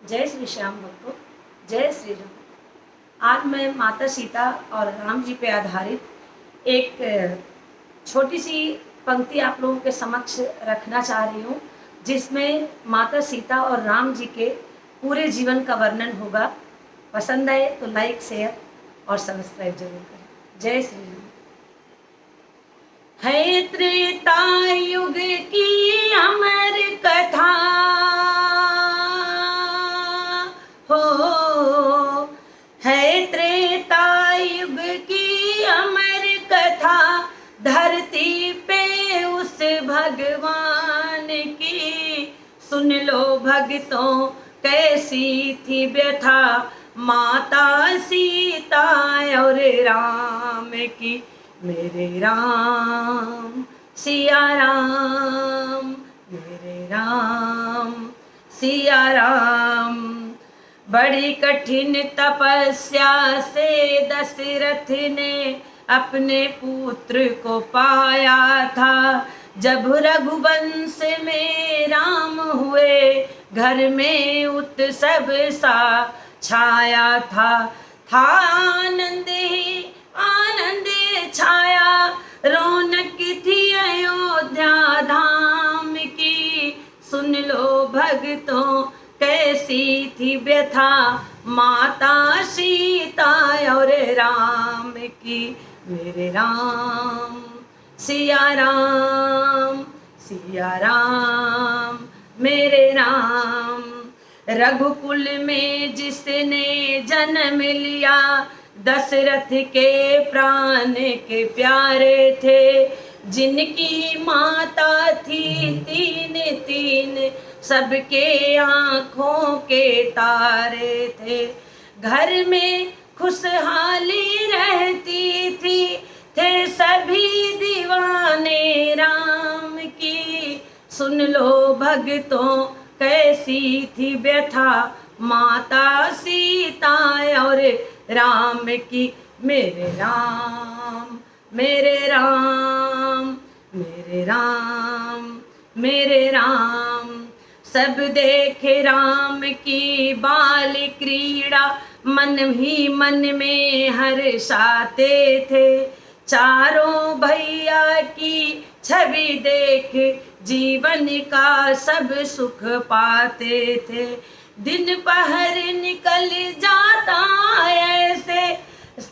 जय श्री श्याम भक्तों, जय श्री राम। आज मैं माता सीता और राम जी पे आधारित एक छोटी सी पंक्ति आप लोगों के समक्ष रखना चाह रही हूँ, जिसमें माता सीता और राम जी के पूरे जीवन का वर्णन होगा। पसंद आए तो लाइक, शेयर और सब्सक्राइब जरूर करें। जय श्री राम। है त्रेता युग की अमर कथा हो, है त्रेता युग की अमर कथा, धरती पे उस भगवान की। सुन लो भक्तों कैसी थी व्यथा, माता सीता और राम की। मेरे राम सिया राम, मेरे राम सिया राम। बड़ी कठिन तपस्या से दशरथ ने अपने पुत्र को पाया था। जब रघुवंश में राम हुए, घर में उत्सव सा छाया था। आनंद ही आनंद छाया, रौनक थी अयोध्या धाम की। सुन लो भक्तों कैसी थी व्यथा, माता सीता और राम की। मेरे राम सिया राम, सिया राम मेरे राम। रघुकुल में जिसने जन्म लिया, दशरथ के प्राण के प्यारे थे। जिनकी माता थी तीन तीन, सबके आँखों के तारे थे। घर में खुशहाली रहती थी, थे सभी दीवाने राम की। सुन लो भक्तों कैसी थी व्यथा, माता सीता और राम की। मेरे राम मेरे राम, मेरे राम मेरे राम। सब देखे राम की बाल क्रीड़ा, मन ही मन में हर्षाते थे। चारों भैया की छवि देख जीवन का सब सुख पाते थे। दिन पहर निकल जाता ऐसे,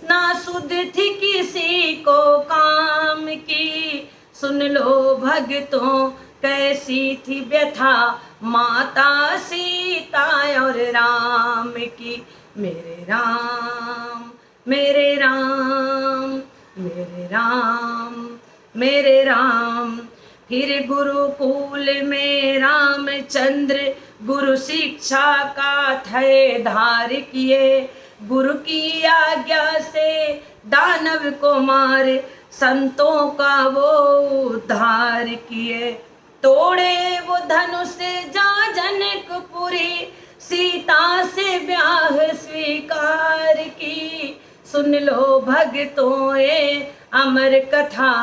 ना सुध थी किसी को काम की। सुन लो भक्तों कैसी थी व्यथा, माता सीता और राम की। मेरे राम मेरे राम, मेरे राम मेरे राम। फिर गुरुकुल में रामचंद्र गुरु शिक्षा का थे धार किए। गुरु की आज्ञा से दानव को मारे, संतों का वो उद्धार किए। तोड़े वो धनुष जा जनकपुरी, सीता से ब्याह स्वीकार की। सुन लो भक्तों ये अमर कथा,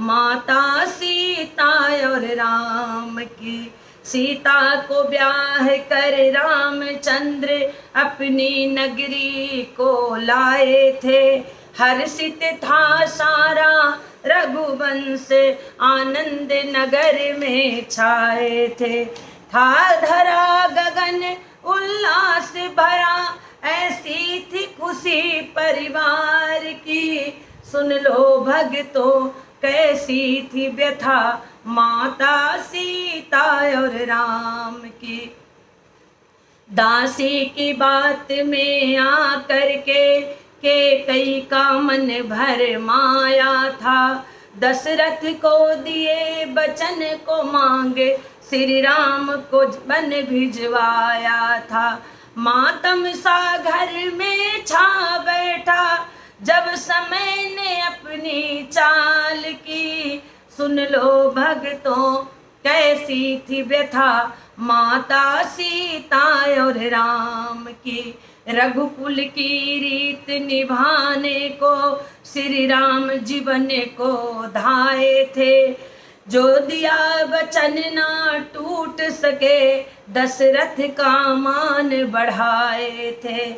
माता सीता और राम की। सीता को ब्याह कर रामचंद्र अपनी नगरी को लाए थे। हर्षित था सारा रघुवंश, आनंद नगर में छाए थे। था धरा गगन उल्लास भरा, ऐसी थी खुशी परिवार की। सुन लो भक्तों कैसी थी व्यथा, माता सीता और राम की। दासी की बात में आकर के कई का मन भर माया था। दशरथ को दिए बचन को मांगे, श्री राम को बन भिजवाया था। मातम सा घर में छा बैठा, जब समय ने अपनी चाल की। सुन लो भक्तों कैसी थी व्यथा, माता सीता और राम की। रघुकुल की रीत निभाने को श्री राम जीवन को धाए थे। जो दिया वचन ना टूट सके, दशरथ का मान बढ़ाए थे।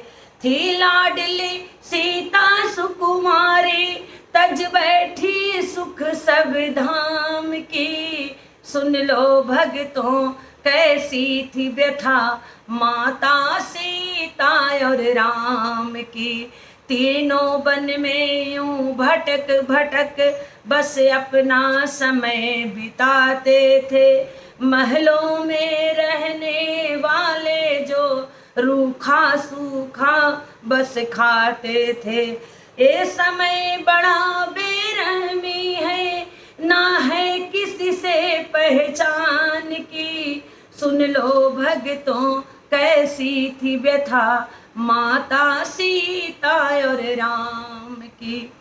थी लाडली सीता सुकुमारी, तज बैठी सुख सब धाम की। सुन लो भक्तों कैसी थी व्यथा, माता सीता और राम की। तीनों वन में यूं भटक भटक बस अपना समय बिताते थे। महलों में रहने वाले जो रूखा सूखा बस खाते थे। ये समय बड़ा बेरहमी है, ना है किसी से पहचान की। सुन लो भक्तों कैसी थी व्यथा, माता सीता और राम की।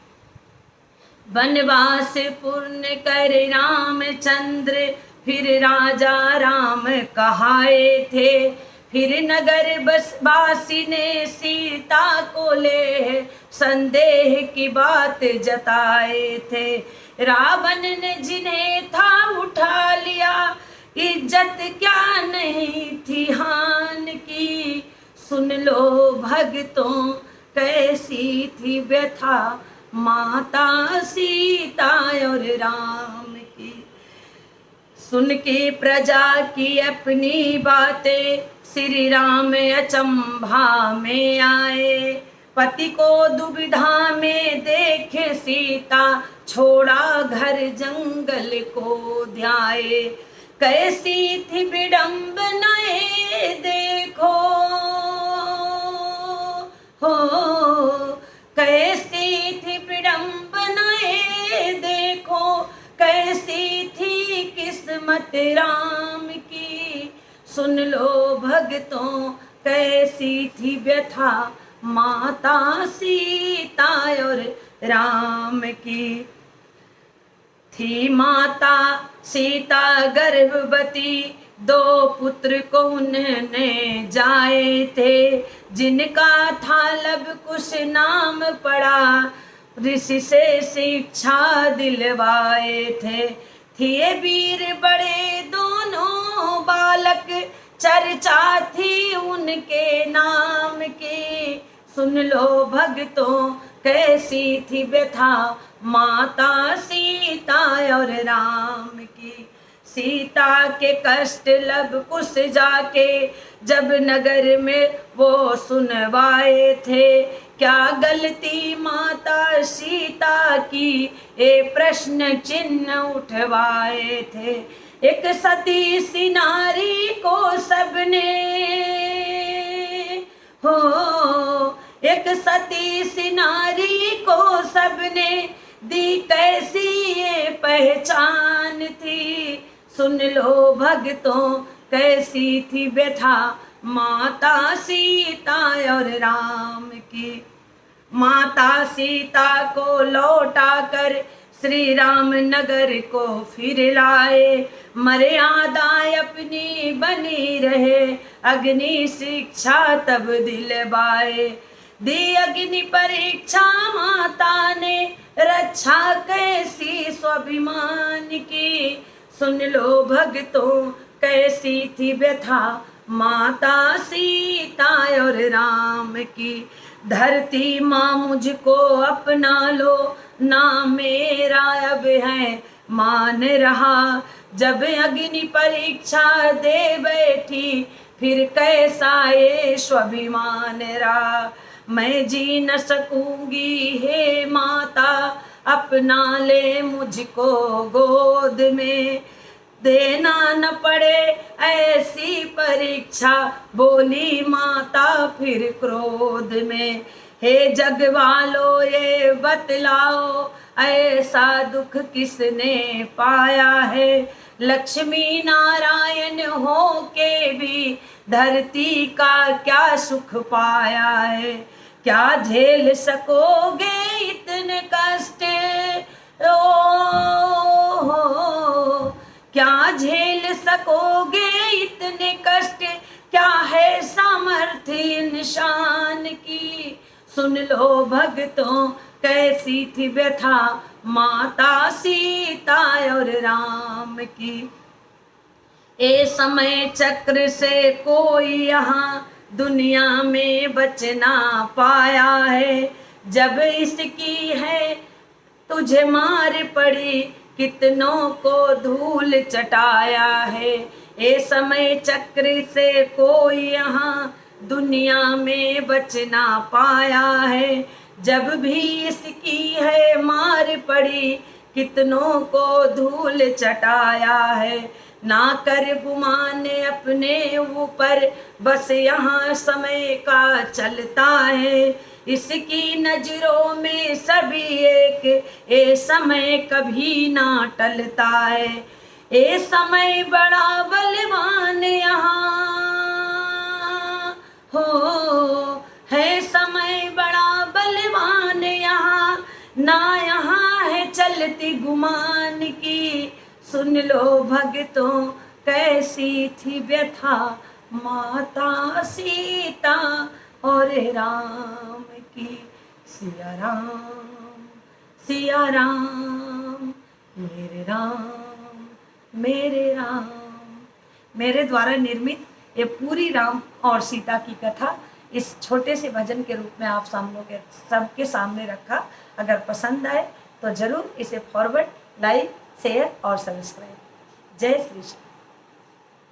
वनवास पूर्ण कर रामचंद्र फिर राजा राम कहाए थे। फिर नगर बसवासी ने सीता को ले संदेह की बात जताए थे। रावण ने जिन्हें था उठा लिया, इज्जत क्या नहीं थी हान की। सुन लो भक्तों कैसी थी व्यथा, माता सीता और राम की। सुन के प्रजा की अपनी बातें श्री राम अचंभा में आए। पति को दुविधा में देखे सीता, छोड़ा घर जंगल को ध्याए। कैसी थी विडंबनाएं देखो हो, कैसी थी विडंबनाएं देखो, कैसी थी किस्मत राम की। सुन लो भक्तों कैसी थी व्यथा, माता सीता और राम की। थी माता सीता गर्भवती, दो पुत्र को उन्होंने जाए थे। जिनका था लब कुश नाम पड़ा, ऋषि से शिक्षा दिलवाए थे। थे वीर बड़े दोनों बालक, चर्चा थी उनके नाम की। सुन लो भक्तों कैसी थी व्यथा, माता सीता और राम की। सीता के कष्ट लब कुश जाके जब नगर में वो सुनवाए थे। क्या गलती माता सीता की, ये प्रश्न चिन्ह उठवाए थे। एक सती सी नारी को सबने हो, एक सती सी नारी को सबने दी, कैसी ये पहचान थी। सुन लो भक्तों कैसी थी व्यथा, माता सीता और राम की। माता सीता को लौटा कर श्री राम नगर को फिर लाए। मर्यादा अपनी बनी रहे, अग्नि शिक्षा तब दिलवाए। दी अग्नि परीक्षा माता ने, रक्षा कैसी स्वाभिमान की। सुन लो भक्तों कैसी थी व्यथा, माता सीता और राम की। धरती माँ मुझको अपना लो, ना मेरा अब है मान रहा। जब अग्नि परीक्षा दे बैठी, फिर कैसा ये स्वाभिमान रहा। मैं जी न सकूंगी हे माता, अपना ले मुझको गोद में। देना न पड़े ऐसी परीक्षा, बोली माता फिर क्रोध में। हे जग वालों ये बतलाओ, ऐसा दुख किसने पाया है। लक्ष्मी नारायण हो के भी धरती का क्या सुख पाया है। क्या झेल सकोगे इतने कष्ट, ओ क्या झेल सकोगे इतने कष्ट। क्या है सामर्थ्य इंसान की। सुन लो भक्तों कैसी थी व्यथा माता सीता और राम की। ए समय चक्र से कोई यहाँ दुनिया में बच ना पाया है, जब इसकी है तुझे मार पड़ी कितनों को धूल चटाया है। ए समय चक्र से कोई यहाँ दुनिया में बच ना पाया है, जब भी इसकी है मार पड़ी कितनों को धूल चटाया है। ना कर गुमान अपने ऊपर, बस यहाँ समय का चलता है, इसकी नजरों में सभी एक, ए समय कभी ना टलता है। ए समय बड़ा बलवान यहाँ हो है, समय बड़ा बलवान यहाँ, ना यहाँ है चलती गुमान की। सुन लो भक्तों कैसी थी व्यथा माता सीता और राम की। सिया राम सिया राम मेरे राम मेरे राम। मेरे द्वारा निर्मित ये पूरी राम और सीता की कथा इस छोटे से भजन के रूप में आप सबके सामने रखा। अगर पसंद आए तो जरूर इसे फॉरवर्ड, लाइक, शेयर और सब्सक्राइब। जय श्री कृष्ण।